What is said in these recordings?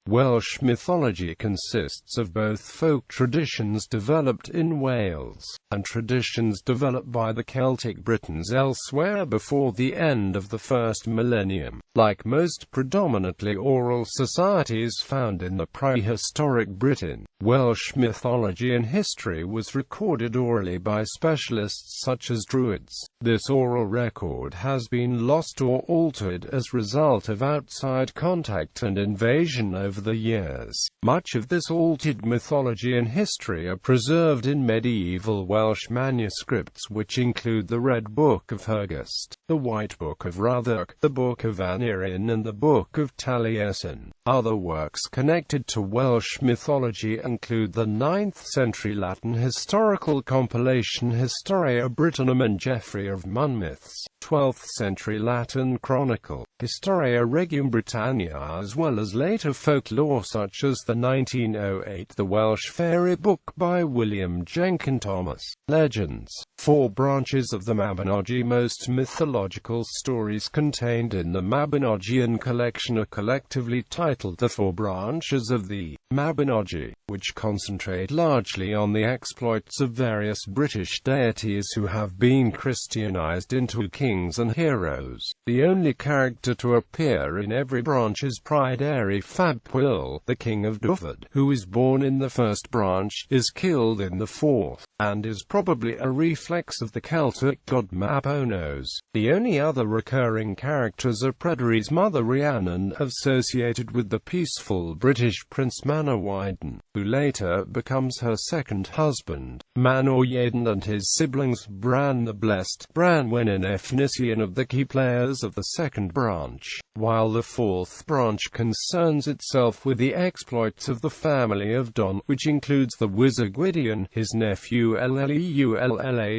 Welsh mythology consists of both folk traditions developed in Wales, and traditions developed by the Celtic Britons elsewhere before the end of the first millennium. Like most predominantly oral societies found in the prehistoric Britain, Welsh mythology and history was recorded orally by specialists such as Druids. This oral record has been lost or altered as a result of outside contact and invasion over the years. Much of this altered mythology and history are preserved in medieval Welsh manuscripts, which include the Red Book of Hengist, the White Book of Rhydderch, the Book of Aneurin and the Book of Taliesin. Other works connected to Welsh mythology include the 9th-century Latin historical compilation Historia Brittonum and Geoffrey of Monmouth's 12th-century Latin chronicle, Historia Regum Britannia, as well as later folklore such as the 1908 The Welsh Fairy Book by William Jenkin Thomas. Legends. 4 branches of the Mabinogi. Most mythological stories contained in the Mabinogian collection are collectively titled the 4 branches of the Mabinogi, which concentrate largely on the exploits of various British deities who have been Christianized into kings and heroes. The only character to appear in every branch is Pryd Eri Fab Pwyll, the king of Dyfed, who is born in the first branch, is killed in the fourth, and is probably a reflex of the Celtic god Mabonos. The only other recurring characters are Pryderi's mother Rhiannon, associated with the peaceful British Prince Manawydan, who later becomes her second husband, Manawydan, and his siblings Bran the Blessed, Branwen and Efnisien of the key players of the second branch, while the fourth branch concerns itself with the exploits of the family of Don, which includes the wizard Gwydion, his nephew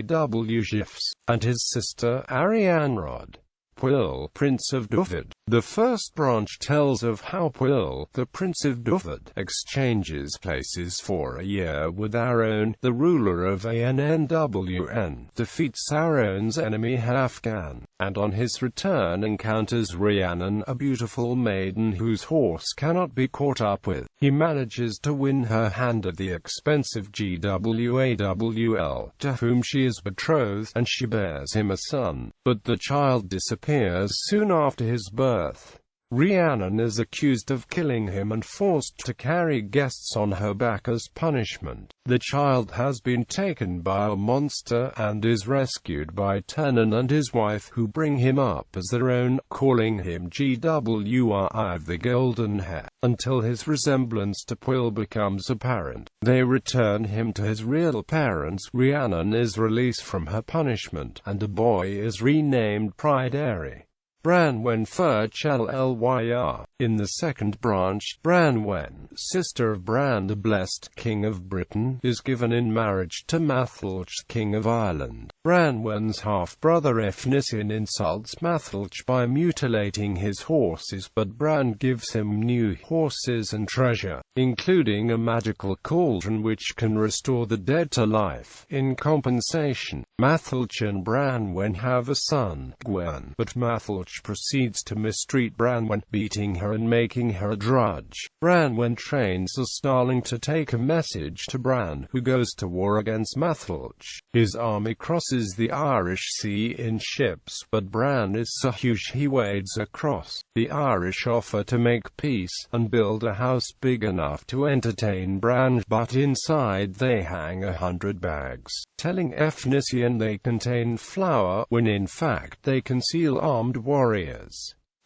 Lleullawgifs, and his sister Arianrhod. Pwyll, Prince of Dyfed. The first branch tells of how Pwyll, the Prince of Dyfed, exchanges places for a year with Arawn, the ruler of Annwn, defeats Arawn's enemy Hafgan, and on his return encounters Rhiannon, a beautiful maiden whose horse cannot be caught up with. He manages to win her hand at the expense of Gwawl, to whom she is betrothed, and she bears him a son, but the child disappears soon after his birth. Rhiannon is accused of killing him and forced to carry guests on her back as punishment. The child has been taken by a monster and is rescued by Tennyn and his wife, who bring him up as their own, calling him Gwri the Golden Hair, until his resemblance to Pwyll becomes apparent. They return him to his real parents. Rhiannon is released from her punishment, and a boy is renamed Pryd Eri. Branwen Fyrch Lleyr. In the second branch, Branwen, sister of Bran the Blessed, king of Britain, is given in marriage to Matholch, king of Ireland. Branwen's half-brother Efnisien insults Matholch by mutilating his horses, but Bran gives him new horses and treasure, including a magical cauldron which can restore the dead to life. In compensation, Matholch and Branwen have a son, Gwern, but Matholch proceeds to mistreat Branwen, beating her and making her a drudge. Branwen trains a starling to take a message to Bran, who goes to war against Matholch. His army crosses the Irish Sea in ships, but Bran is so huge he wades across. The Irish offer to make peace, and build a house big enough to entertain Bran, but inside they hang 100 bags, telling Efnisien they contain flour, when in fact they conceal armed warriors.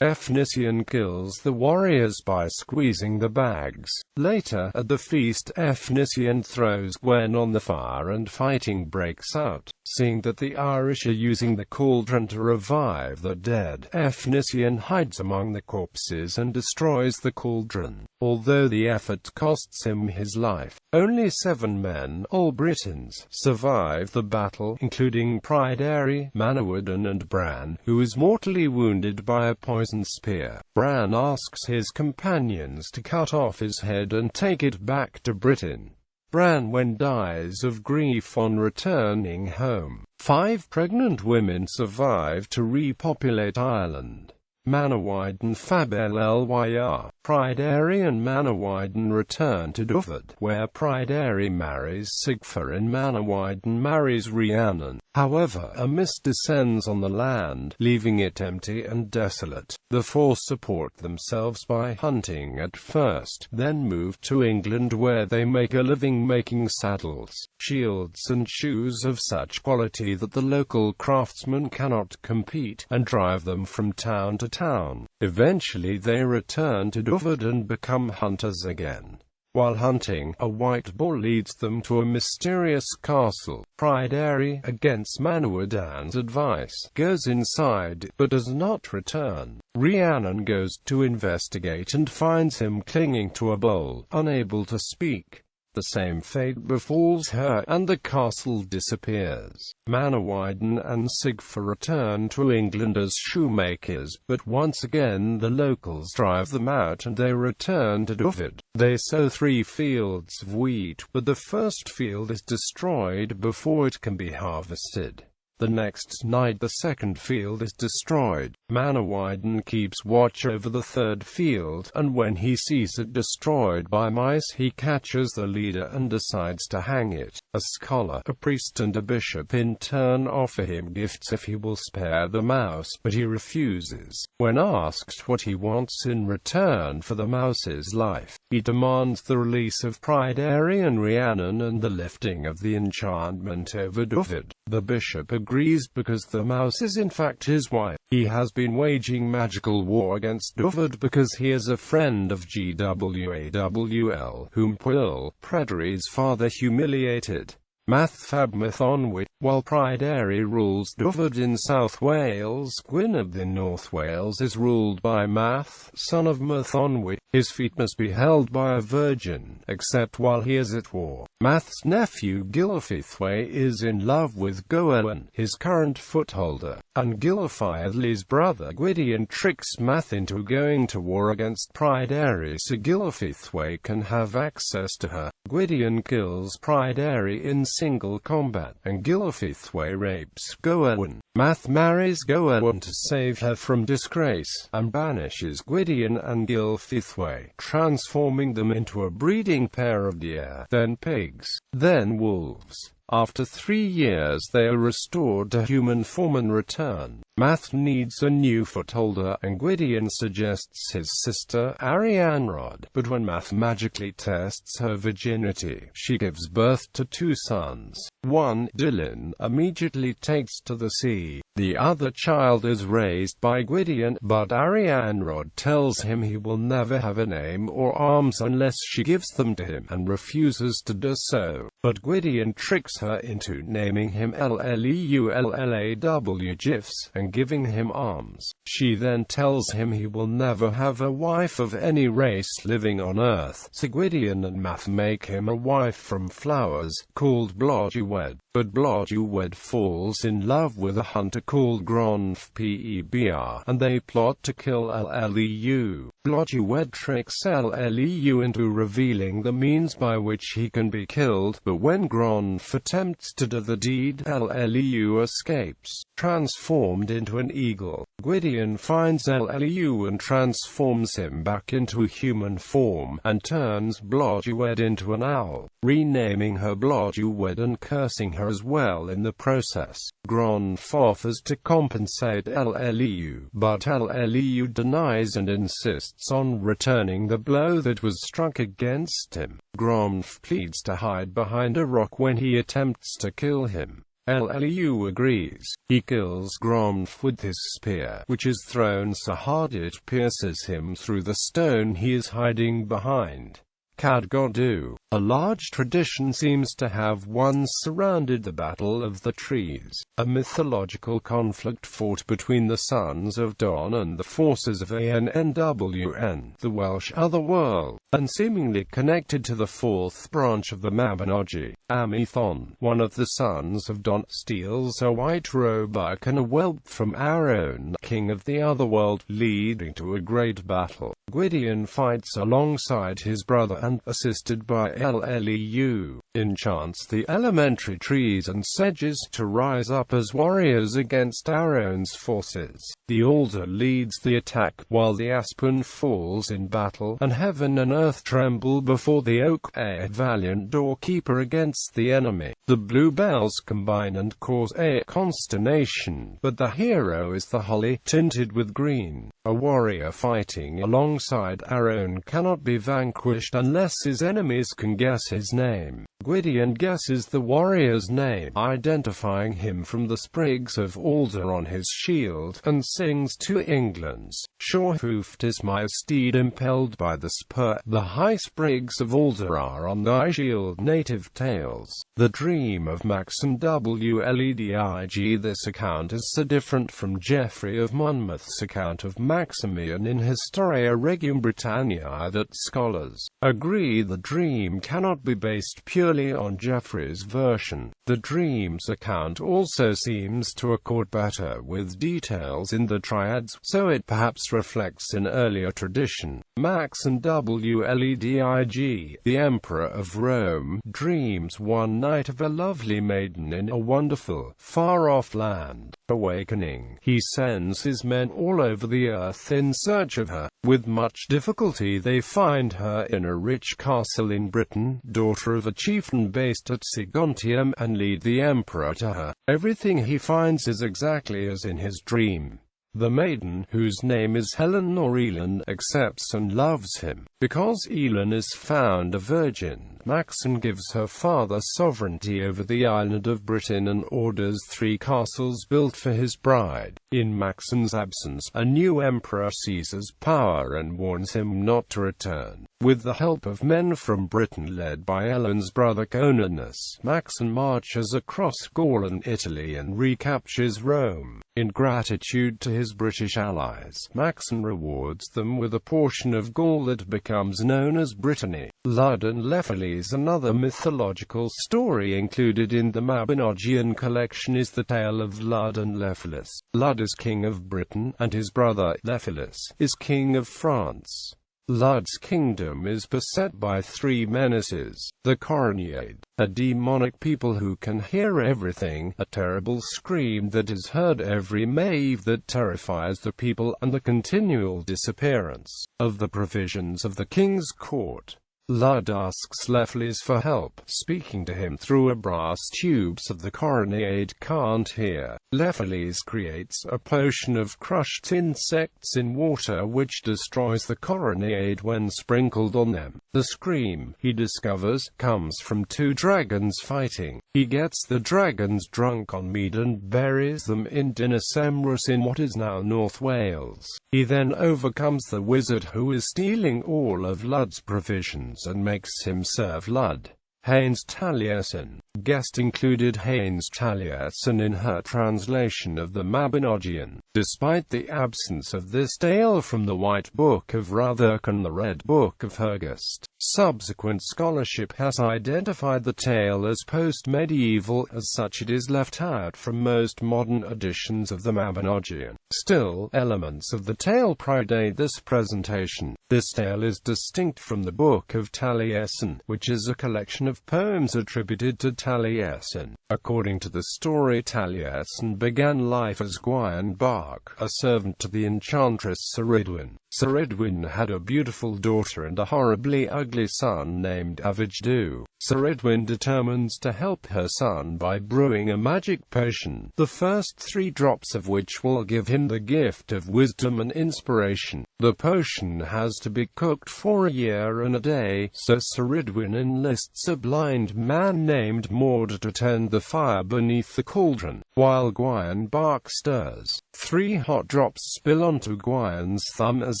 Efnisien kills the warriors by squeezing the bags. Later, at the feast, Efnisien throws Gwen on the fire and fighting breaks out. Seeing that the Irish are using the cauldron to revive the dead, Efnisien hides among the corpses and destroys the cauldron. Although the effort costs him his life, only 7 men, all Britons, survive the battle, including Pryd Eri, Manawydan and Bran, who is mortally wounded by a poisoned spear. Bran asks his companions to cut off his head and take it back to Britain. Branwen dies of grief on returning home. 5 pregnant women survive to repopulate Ireland. Manawydan Fab Lleyr. Pryderi and Manawydan return to Dyfed, where Pryderi marries Sigfur and Manawydan marries Rhiannon. However, a mist descends on the land, leaving it empty and desolate. The four support themselves by hunting at first, then move to England where they make a living making saddles, shields and shoes of such quality that the local craftsmen cannot compete, and drive them from town to town. Eventually they return to Dyfed and become hunters again. While hunting, a white boar leads them to a mysterious castle. Pryderi, against Manawydan's advice, goes inside, but does not return. Rhiannon goes to investigate and finds him clinging to a bowl, unable to speak. The same fate befalls her, and the castle disappears. Manawydan and Sigfur return to England as shoemakers, but once again the locals drive them out and they return to Dyfed. They sow 3 fields of wheat, but the first field is destroyed before it can be harvested. The next night the second field is destroyed. Manawydan keeps watch over the third field, and when he sees it destroyed by mice he catches the leader and decides to hang it. A scholar, a priest and a bishop in turn offer him gifts if he will spare the mouse, but he refuses. When asked what he wants in return for the mouse's life, he demands the release of Pryderi and Rhiannon and the lifting of the enchantment over Dyfed. The bishop agrees because the mouse is in fact his wife. He has been waging magical war against Dyfed because he is a friend of Gwawl, whom Pwyll, Pryderi's father, humiliated. Matthfab Mathonwy. While Pryderi rules Dyfed in South Wales, Gwynedd in North Wales is ruled by Math, son of Mathonwy. His feet must be held by a virgin, except while he is at war. Math's nephew Gylfaethwy is in love with Goewin, his current footholder, and Gylfaethwy's brother Gwydion tricks Math into going to war against Pryderi so Gylfaethwy can have access to her. Gwydion kills Pryderi in single combat, and Gylfaethwy rapes Goewin. Math marries Goewin to save her from disgrace, and banishes Gwydion and Gylfaethwy, transforming them into a breeding pair of deer, then pigs, then wolves. After 3 years they are restored to human form and return. Math needs a new footholder, and Gwydion suggests his sister Arianrhod, but when Math magically tests her virginity, she gives birth to 2 sons. One, Dylan, immediately takes to the sea. The other child is raised by Gwydion, but Arianrhod tells him he will never have a name or arms unless she gives them to him, and refuses to do so. But Gwydion tricks her into naming him Lleullaw Gifs, and giving him arms. She then tells him he will never have a wife of any race living on Earth, so Gwydion and Math make him a wife from flowers, called Blodeuwedd. But Blodeuwedd falls in love with a hunter called Gronf Pebr, and they plot to kill Lleu. Blodeuwedd tricks Lleu into revealing the means by which he can be killed, but when Gronf attempts to do the deed, Lleu escapes, transformed into an eagle. Gwydion finds Lleu and transforms him back into human form, and turns Blodeuwedd into an owl, renaming her Blodeuwedd and cursing her as well in the process. Gronf offers to compensate Lleu, but Lleu denies and insists on returning the blow that was struck against him. Gronf pleads to hide behind a rock when he attempts to kill him. Lleu agrees. He kills Gronf with his spear, which is thrown so hard it pierces him through the stone he is hiding behind. Cadgodu. A large tradition seems to have once surrounded the Battle of the Trees, a mythological conflict fought between the sons of Don and the forces of Annwn, the Welsh otherworld, and seemingly connected to the fourth branch of the Mabinogi. Amaethon, one of the sons of Don, steals a white roebuck and a whelp from Arawn, king of the otherworld, leading to a great battle. Gwydion fights alongside his brother and, assisted by Lleu, enchants the elementary trees and sedges to rise up as warriors against Arawn's forces. The alder leads the attack, while the aspen falls in battle, and heaven and earth tremble before the oak, a valiant doorkeeper against the enemy. The bluebells combine and cause a consternation, but the hero is the holly, tinted with green. A warrior fighting alongside Arawn cannot be vanquished unless his enemies can guess his name. Gwydion guesses the warrior's name, identifying him from the sprigs of alder on his shield, and sings to England's sure-hoofed is my steed impelled by the spur. The high sprigs of alder are on thy shield, native tales. The dream of Maxim Wledig. This account is so different from Geoffrey of Monmouth's account of Maximian in Historia Regum Britanniae that scholars agree the dream cannot be based purely on Geoffrey's version. The dream's account also seems to accord better with details in the triads, so it perhaps reflects an earlier tradition. Maxim Wledig, the Emperor of Rome, dreams one night of a lovely maiden in a wonderful, far-off land. Awakening, he sends his men all over the earth in search of her. With much difficulty they find her in a rich castle in Britain, daughter of a chieftain based at Sigontium, and lead the emperor to her. Everything he finds is exactly as in his dream. The maiden, whose name is Helen or Elin, accepts and loves him. Because Elin is found a virgin, Maxim gives her father sovereignty over the island of Britain and orders 3 castles built for his bride. In Maxim's absence, a new emperor seizes power and warns him not to return. With the help of men from Britain led by Ellen's brother Coninus, Maxim marches across Gaul and Italy and recaptures Rome. In gratitude to his British allies, Maxim rewards them with a portion of Gaul that becomes known as Brittany. Lud and Lepheles. Another mythological story included in the Mabinogion collection is the tale of Lud and Lepheles. Lud is king of Britain, and his brother, Lepheles, is king of France. Lud's kingdom is beset by 3 menaces: the Coroneid, a demonic people who can hear everything, a terrible scream that is heard every Maeve that terrifies the people, and the continual disappearance of the provisions of the king's court. Lud asks Lepheles for help, speaking to him through a brass tube so the Coroneid can't hear. Lepheles creates a potion of crushed insects in water which destroys the Coroneid when sprinkled on them. The scream, he discovers, comes from 2 dragons fighting. He gets the dragons drunk on mead and buries them in Dinas Emrys in what is now North Wales. He then overcomes the wizard who is stealing all of Lud's provisions and makes him serve Lud. Haynes Taliesin. Guest included Haynes Taliesin in her translation of the Mabinogion. Despite the absence of this tale from the White Book of Rutherk and the Red Book of Hurgest, subsequent scholarship has identified the tale as post-medieval. As such, it is left out from most modern editions of the Mabinogion. Still, elements of the tale predate this presentation. This tale is distinct from the Book of Taliesin, which is a collection of poems attributed to Taliesin. According to the story, Taliesin began life as Gwaun Bach, a servant to the enchantress Ceridwen. Ceridwen had a beautiful daughter and a horribly ugly son named Avigddu. Ceridwen determines to help her son by brewing a magic potion, the first 3 drops of which will give him the gift of wisdom and inspiration. The potion has to be cooked for a year and a day, so Ceridwen enlists a blind man named Mord to tend the fire beneath the cauldron. While Gwaun Bach stirs, 3 hot drops spill onto Gwaun's thumb as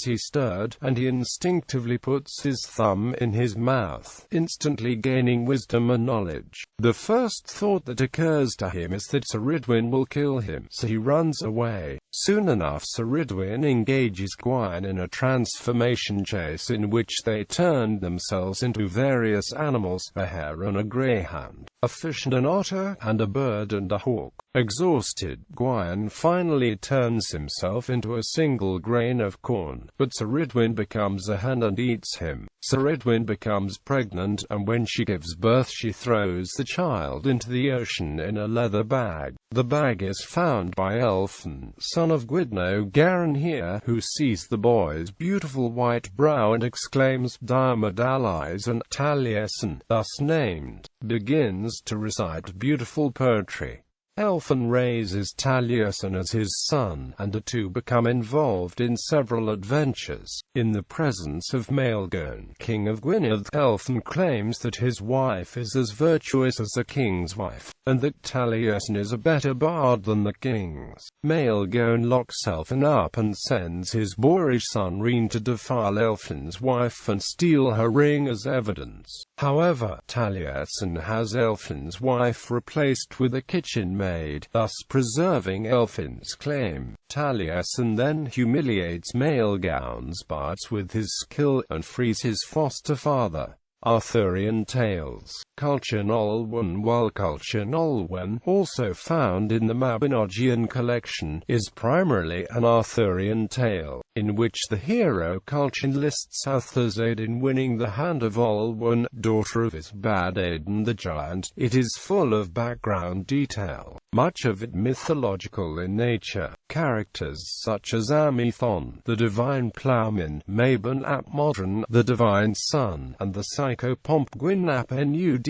he stirred, and he instinctively puts his thumb in his mouth, instantly gaining wisdom and knowledge. The first thought that occurs to him is that Ceridwen will kill him, so he runs away. Soon enough, Ceridwen engages Gwaun in a transformation chase in which they turn themselves into various animals: a hare and a greyhound, a fish and an otter, and a bird and a hawk. A Exhausted, Gwaun finally turns himself into a single grain of corn, but Ceridwen becomes a hen and eats him. Ceridwen becomes pregnant, and when she gives birth she throws the child into the ocean in a leather bag. The bag is found by Elfyn, son of Gwydion Garanhir, who sees the boy's beautiful white brow and exclaims, "Diarmid allies," and Taliesin, thus named, begins to recite beautiful poetry. Elfyn raises Taliesin as his son, and the two become involved in several adventures. In the presence of Maelgwn, king of Gwynedd, Elfyn claims that his wife is as virtuous as the king's wife, and that Taliesin is a better bard than the king's. Maelgwn locks Elfyn up and sends his boorish son Rhyn to defile Elfyn's wife and steal her ring as evidence. However, Taliesin has Elfyn's wife replaced with a kitchen maid, thus preserving Elfyn's claim. Taliesin then humiliates Maelgwn's bards with his skill, and frees his foster father. Arthurian Tales. Culhwch Olwen. While Culhwch Olwen, also found in the Mabinogion collection, is primarily an Arthurian tale, in which the hero Culhwch enlists Arthur's aid in winning the hand of Olwen, daughter of Ysbaddaden the giant. It is full of background detail, much of it mythological in nature. Characters such as Amaethon, the divine ploughman, Mabon ap Modron, the divine son, and the psychopomp Gwyn ap Nudd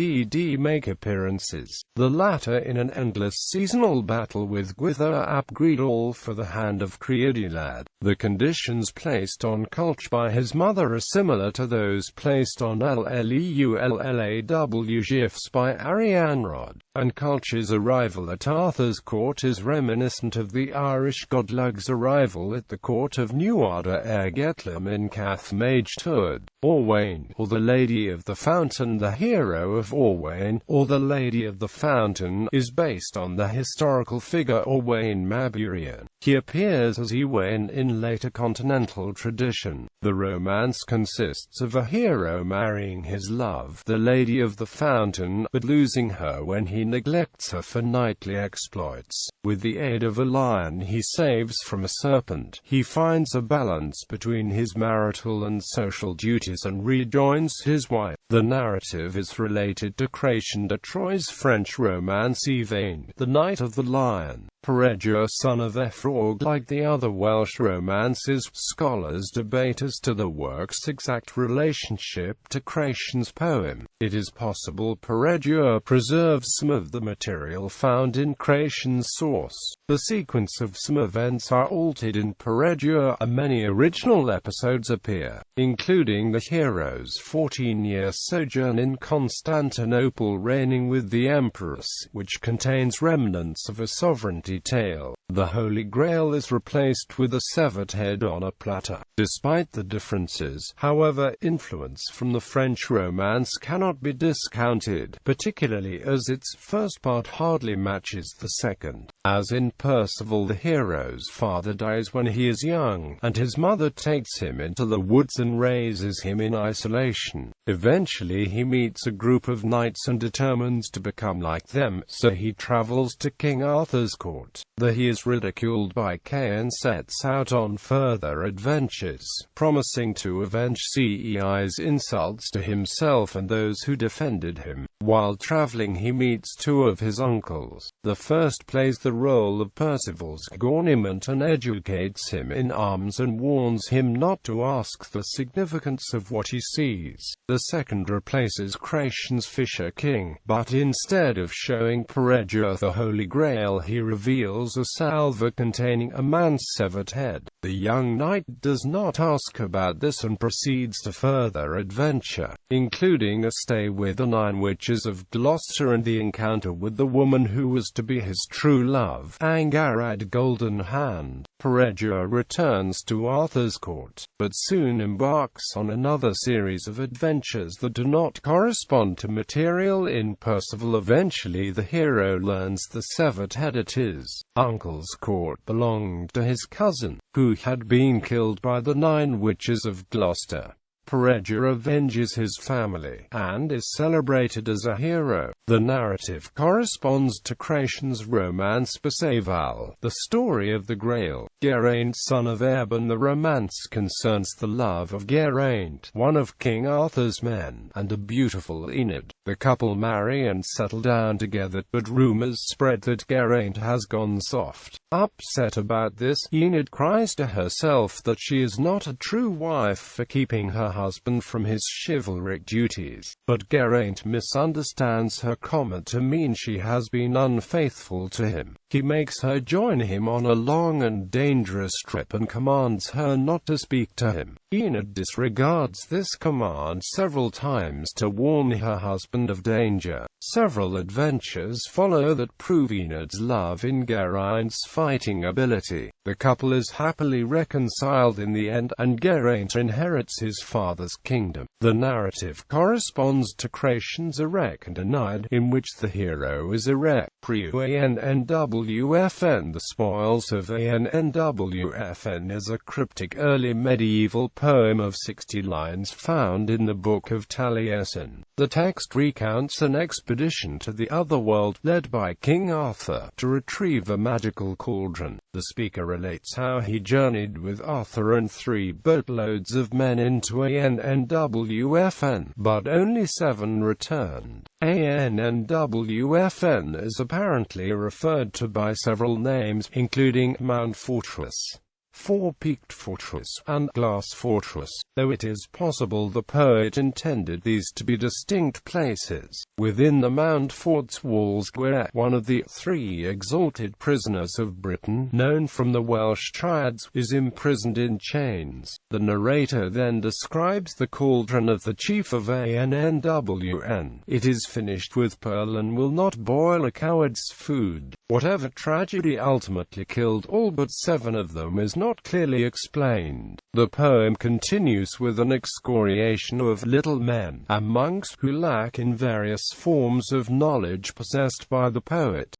make appearances, the latter in an endless seasonal battle with Gwythyr ap Gredol for the hand of Creidylad. The conditions placed on Culhwch by his mother are similar to those placed on Llywelyn by Arianrhod, and Culhwch's arrival at Arthur's court is reminiscent of the Irish Godlug's arrival at the court of Nuada Ergetlim in Cath Maige Tued. Orwain, or the Lady of the Fountain. The hero of Orwain, or the Lady of the Fountain, is based on the historical figure Orwain Maburian. He appears as Ewain in later continental tradition. The romance consists of a hero marrying his love, the Lady of the Fountain, but losing her when he neglects her for knightly exploits. With the aid of a lion he saves from a serpent. He finds a balance between his marital and social duties and rejoins his wife. The narrative is related to Crachen de Troyes' French romance Yvain, the Knight of the Lion. Peredur, son of Efrog. Like the other Welsh romances, scholars debate as to the work's exact relationship to Crachen's poem. It is possible Peredur preserves some of the material found in Crachen's source. The sequence of some events are altered in Peredur, and many original episodes appear, including the hero's 14-year sojourn in Constantinople reigning with the Empress, which contains remnants of a sovereignty tale. The Holy Grail is replaced with a severed head on a platter. Despite the differences, however, influence from the French romance cannot be discounted, particularly as its first part hardly matches the second. As in Percival, the hero's father dies when he is young, and his mother takes him into the woods and raises him in isolation. Eventually he meets a group of knights and determines to become like them, so he travels to King Arthur's court. There he is ridiculed by Kay and sets out on further adventures, promising to avenge Cei's insults to himself and those who defended him. While traveling he meets two of his uncles. The first plays the role of Percival's Gauniment and educates him in arms and warns him not to ask the significance of what he sees. The second replaces Crachen's Fisher King, but instead of showing Peredur the Holy Grail he reveals a salver containing a man's severed head. The young knight does not ask about this and proceeds to further adventure, including a stay with the 9 witches of Gloucester and the encounter with the woman who was to be his true love, Angharad Golden Hand. Peredur returns to Arthur's court, but soon embarks on another series of adventures that do not correspond to material in Percival. Eventually the hero learns the severed head at his uncle's court belonged to his cousin, who had been killed by the 9 witches of Gloucester. Peredur avenges his family, and is celebrated as a hero. The narrative corresponds to Chrétien's romance Perceval, the story of the Grail. Geraint, son of Erbin. The romance concerns the love of Geraint, one of King Arthur's men, and a beautiful Enid. The couple marry and settle down together, but rumors spread that Geraint has gone soft. Upset about this, Enid cries to herself that she is not a true wife for keeping her husband from his chivalric duties. But Geraint misunderstands her comment to mean she has been unfaithful to him. He makes her join him on a long and dangerous trip and commands her not to speak to him. Enid disregards this command several times to warn her husband of danger. Several adventures follow that prove Enid's love in Geraint's fighting ability. The couple is happily reconciled in the end, and Geraint inherits his father's kingdom. The narrative corresponds to Chrétien's Erec and Eneid, in which the hero is Erec. Annwfn. The Spoils of Annwfn is a cryptic early medieval poem of 60 lines found in the Book of Taliesin. The text recounts an expedition to the Otherworld, led by King Arthur, to retrieve a magical cauldron. The speaker relates how he journeyed with Arthur and 3 boatloads of men into Annwfn, but only 7 returned. Annwfn is apparently referred to by several names, including Mount Fortress, Four-Peaked Fortress, and Glass Fortress, though it is possible the poet intended these to be distinct places. Within the Mount Fort's walls, Gwyret, one of the 3 exalted prisoners of Britain, known from the Welsh triads, is imprisoned in chains. The narrator then describes the cauldron of the chief of Annwfn. It is finished with pearl and will not boil a coward's food. Whatever tragedy ultimately killed all but 7 of them is not clearly explained. The poem continues with an excoriation of little men, and monks, who lack in various forms of knowledge possessed by the poet.